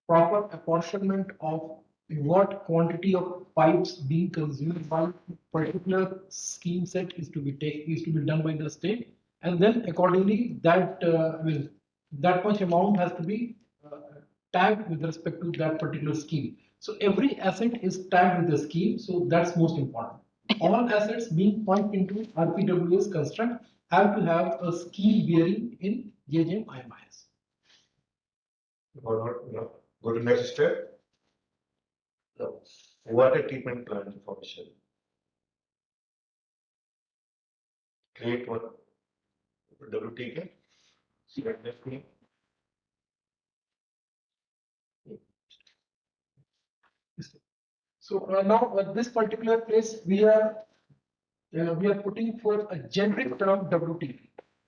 proper apportionment of what quantity of pipes being consumed by particular scheme set is to be done by the state, and then accordingly that that much amount has to be tagged with respect to that particular scheme. So every asset is tagged with the scheme, so that's most important. All assets being pumped into RPWS construct have to have a scheme bearing in JJM IMIS. Go to next step. The water treatment plant information. Create one WTK. Select the scheme. So now at this particular place we are putting for a generic term WTP.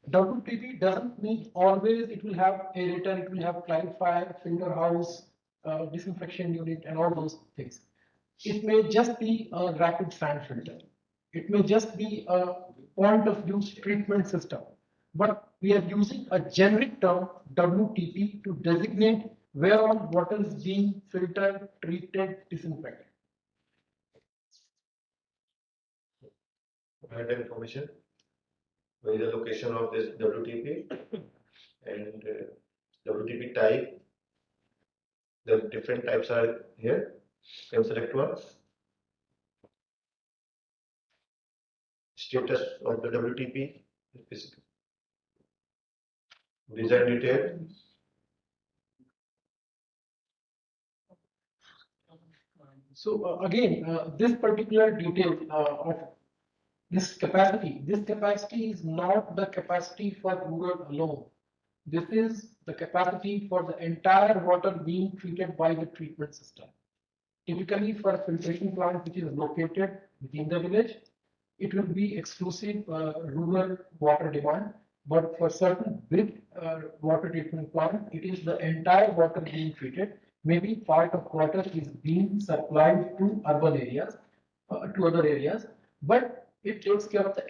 WTP doesn't mean always it will have aerator, it will have clarifier, filter house, disinfection unit, and all those things. It may just be a rapid sand filter. It may just be a point of use treatment system. But we are using a generic term WTP to designate where all water is being filtered, treated, disinfected. Add information. Where is the location of this WTP and WTP type. The different types are here. Can select one. Status of the WTP. Design detail. So again, this particular detail of this capacity is not the capacity for rural alone. This is the capacity for the entire water being treated by the treatment system. Typically for a filtration plant which is located within the village, it will be exclusive rural water demand. But for certain big water treatment plant, it is the entire water being treated. Maybe part of water is being supplied to urban areas, to other areas, but it takes care of the